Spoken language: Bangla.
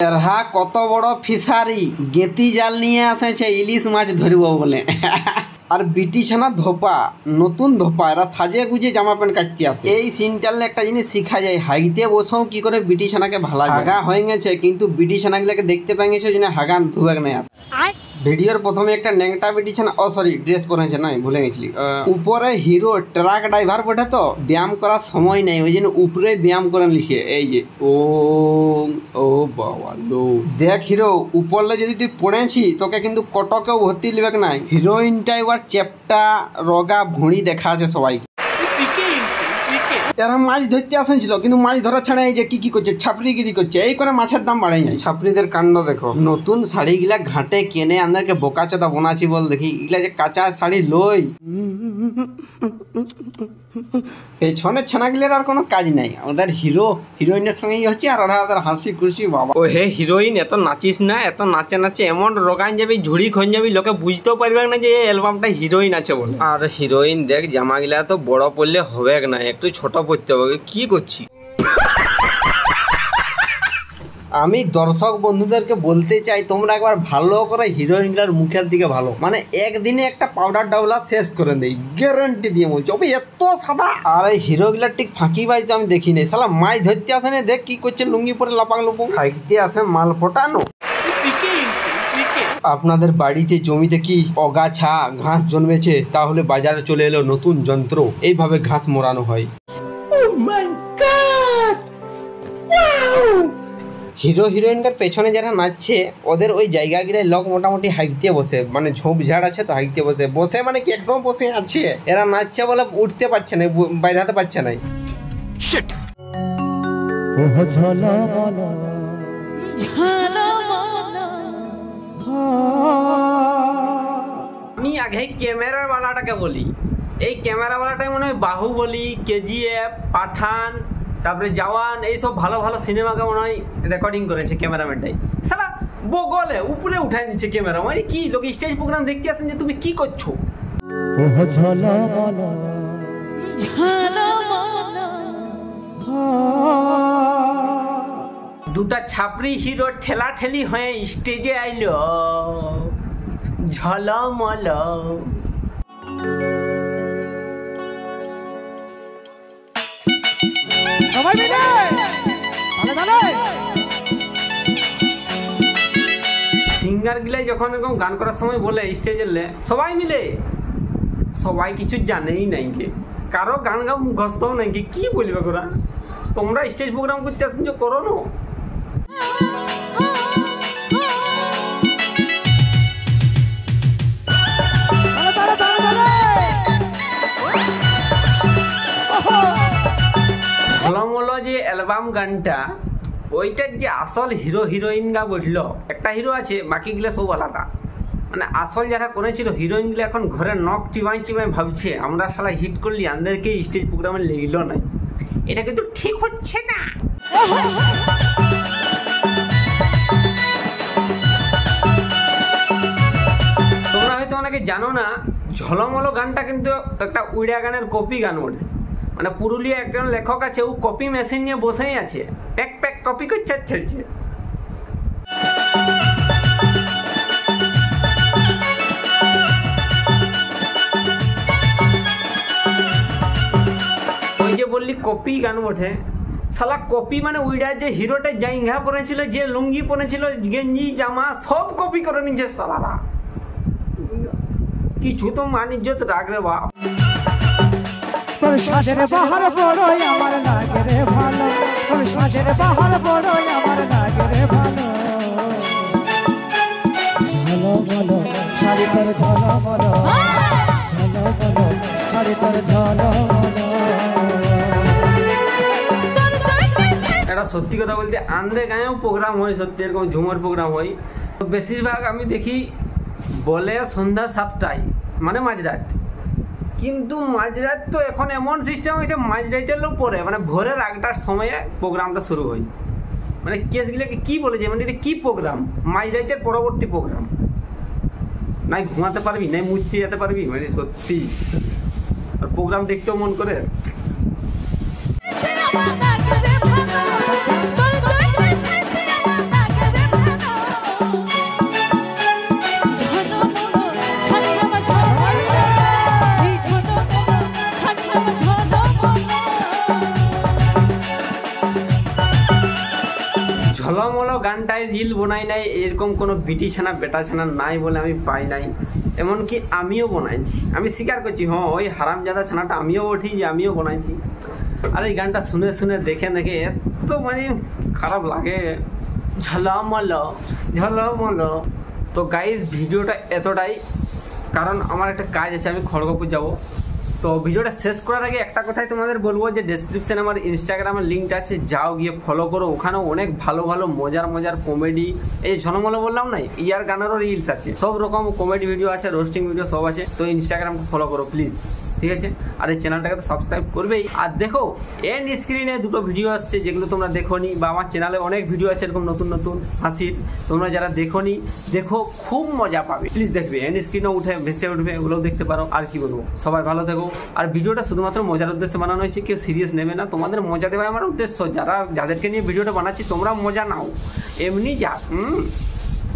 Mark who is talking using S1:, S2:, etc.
S1: এরহা কত বড় ফিশারি, গেতি জাল নিয়ে আসেছে ইলিশ মাছ ধরব বলে। আর বিটি ছানা ধোপা, নতুন ধোপা, এরা সাজে গুজে জামা প্যান্ট কাচতে আসে। এই সিনটালে একটা জিনিস শিখা যায়, হাইতে বসেও কি করে বিটি ছানাকে ভালা যায়। হাগা হয়ে গেছে কিন্তু বিটি ছানাগুলাকে দেখতে পেয়ে গেছে যে হাগা ধুবেক না। আর ভিডিওর প্রথমে একটা ন্যাংটা বিটি ছানা, সরি ড্রেস পরেছে, নয় ভুলে গেছিলি। উপরে হিরো ট্রাক ড্রাইভার বটে, তো ব্যায়াম করার সময় নেই, ওই জন্য উপরে ব্যায়াম করে নিছে। এই যে ও বাবা লো, দেখ হিরো উপরলে যদি তুই পড়েছি তোকে কিন্তু কটকেও ভর্তি লিবেক নাই। হিরোইনটাই ওর চেপটা রগা ভুঁড়ি দেখা আছে সবাইকে। এরা মাছ ধরতে আসেছিল কিন্তু মাছ ধরা ছাড়া এই যে কি করছে, ছাপড়িগিরি করছে, এই করে মাছের দাম বাড়ে যায়। ছাপড়িদের কাণ্ড দেখো, নতুন শাড়ি গিলা ঘাটে কেনে আমাদেরকে বোকাচোদা বোনাছি বল দেখি, এগুলা যে কাঁচা শাড়ি লই। পেছনের ছানাগুলোর আর কোনো কাজ নাই, ওদের হিরো হিরোইনের সঙ্গেই হচ্ছে, আর ওরা ওদের হাসি খুশি। বাবা ও হে হিরোইন, এত নাচিস না, এত নাচে নাচে এমন রোগান যাবি, ঝুড়ি খন যাবি, লোকে বুঝতেও পারবে না যে এই অ্যালবামটা হিরোইন আছে বলে। আর হিরোইন দেখ জামা গিলা তো বড় পড়লে হবে না, একটু ছোট পড়তে হবে। কি করছি আমি দর্শক বন্ধুদেরকে বলতে চাই, তোমরা একবার ভালো করে হিরোইনগুলার মুখের দিকে ভালো, মানে একদিনে একটা পাউডার ডাউলা শেষ করে দেই, গ্যারান্টি দিয়ে বলছি। ওই এত সাদা। আর এই হিরোগুলার ঠিক ফাঁকি বাজতে আমি দেখি নাই, শালা মাছ ধরতে আসে না, দেখ কি করছে, লুঙ্গি পরে লাপাং লুপুং খাইতে আসে মাল ফোটানো। আপনাদের বাড়িতে জমিতে কি অগাছা ঘাস জন্মেছে? তাহলে বাজারে চলে এলো নতুন যন্ত্র, এইভাবে ঘাস মোড়ানো হয়। হিরো হিরোইনটার পেছনে যারা নাচছে ওদের ওই জায়গাগুলোয় লোক মোটামুটি হাইকতে বসে, মানে ঝোপঝাড় আছে তো হাইকতে বসে বসে, মানে কি এখনো বসে আছে। এরা নাচছে বলে উঠতে পারছে না, বাইরাতে পারছে না। আমি আগে ক্যামেরার বালাটাকে বলি, এই ক্যামেরা বালাটাই মনে হয় বাহুবলী, কেজিএফ, পাঠান, তারপরে জওয়ান, এইসব ভালো ভালো সিনেমাকে মনে হয় রেকর্ডিং করেছে ক্যামেরাম্যানটাই। সারা বগলে উপরে উঠাই দিচ্ছে ক্যামেরা, মানে কি লোক স্টেজ প্রোগ্রাম দেখতে আসেন যে তুমি কি করছো। দুটা ছাপড়ি হিরো ঠেলা ঠেলি হয়ে স্টেজে আইলো, ঝলমল। সিঙ্গার গিলাই যখন এরকম গান করার সময় বলে স্টেজে সবাই মিলে, সবাই কিছু জানেই নাই, কে কারো গান গাও মুখস্থও নাই, কি বলবে ওরা। তোমরা স্টেজ প্রোগ্রাম করতে আসেন যে করো না। ঝলমল যে অ্যালবাম গানটা, ওইটার যে আসল হিরো হিরোইনরা বললো, একটা হিরো আছে, বাকিগুলো সব আলাদা। মানে আসল যারা করেছিল হিরোইনগুলো এখন ঘরে নখ চিবাই চিবাই ভাবছে আমরা শালা হিট করলি, আমাদেরকে স্টেজ প্রোগ্রামে লেগলো নাই, এটা কিন্তু ঠিক হচ্ছে না। তোমরা হয়তো অনেকে জানো না, ঝলমল গানটা কিন্তু একটা উড়িয়া গানের কপি গান বলে। মানে পুরুলিয়া একজন লেখক আছে, ও কপি মেশিন নিয়ে বসেই আছে, প্যাক প্যাক কপি করছে ছেড়ছে। ওই যে বললি কপি গান ওঠে, শালা কপি মানে উইডা যে হিরোটা জাইঙ্গা পরেছিল, যে লুঙ্গি পরেছিল, গেঞ্জি জামা সব কপি করে নিচ্ছে শালারা। কিছু তো মান ইজ্জত রাখ রে বাপ।
S2: তোর সাজের বাহার বড়ই আমার লাগে রে ভালো, তোর সাজের বাহার বড়ই আমার লাগে রে ভালো। ঝলো বলো শাড়ি তোর ঝলো বলো, ঝলো বলো শাড়ি তোর ঝলো বলো।
S1: এটা সত্যি কথা বলতে আন্দে গাঁয়েও প্রোগ্রাম হয়, সত্যি এরকম ঝুমার প্রোগ্রাম হয়। বেশিরভাগ আমি দেখি বলে সন্ধ্যা 7টায়, মানে মাঝরাত। কিন্তু মাঝরাত তো এখন এমন সিস্টেম হয়েছে, মাঝরাতের লোক পরে মানে ভোরের 8টার সময়ে প্রোগ্রামটা শুরু হয়। মানে কেসগুলোকে কি বলে যে মানে এটা কি প্রোগ্রাম, মাঝরাতের পরবর্তী প্রোগ্রাম। নাই ঘুমাতে পারবি, নাই মুছতে যেতে পারবি, মানে সত্যি। আর প্রোগ্রাম দেখতেও মন করে। ঝলমলো গানটায় রিল বানাই নাই এরকম কোনো বিটি ছানা বেটা ছানা নাই বলে আমি পাই নাই, এমনকি আমিও বানাইছি। আমি স্বীকার করছি, হ্যাঁ ওই হারামজাদা ছানাটা আমিও উঠি যে আমিও বানাইছি। আর এই গানটা শুনে শুনে দেখে দেখে এত মানে খারাপ লাগে, ঝলমলো ঝলমলো। তো গাইজ ভিডিওটা এতটাই, কারণ আমার একটা কাজ আছে, আমি খড়গপুর যাব। তো ভিডিওটা শেষ করার আগে একটা কথাই তোমাদের বলবো যে ডেসক্রিপশানে আমার ইনস্টাগ্রামের লিঙ্কটা আছে, যাও গিয়ে ফলো করো। ওখানেও অনেক ভালো ভালো মজার মজার কমেডি, এই ঝলমলো বললাম না, ইয়ার গানেরও রিলস আছে, সব রকম কমেডি ভিডিও আছে, রোস্টিং ভিডিও সব আছে। তো ইনস্টাগ্রামকে ফলো করো প্লিজ, ঠিক আছে? আর এই চ্যানেলটাকে তো সাবস্ক্রাইব করবেই। আর দেখো এন্ড স্ক্রিনে দুটো ভিডিও আসছে যেগুলো তোমরা দেখোনি, বা আমার চ্যানেলে অনেক ভিডিও আছে এরকম নতুন নতুন হাসির, তোমরা যারা দেখোনি দেখো, খুব মজা পাবে। প্লিজ দেখবে, এন্ড স্ক্রিনে উঠে ভেসে উঠবে, ওগুলোও দেখতে পারো। আর কি বলবো, সবাই ভালো থেকো। আর ভিডিওটা শুধুমাত্র মজার উদ্দেশ্যে বানানো হয়েছে, কেউ সিরিয়াস নেবে না, তোমাদের মজা দেওয়া আমার উদ্দেশ্য। যাদেরকে নিয়ে ভিডিওটা বানাচ্ছি তোমরা মজা নাও, এমনি যা।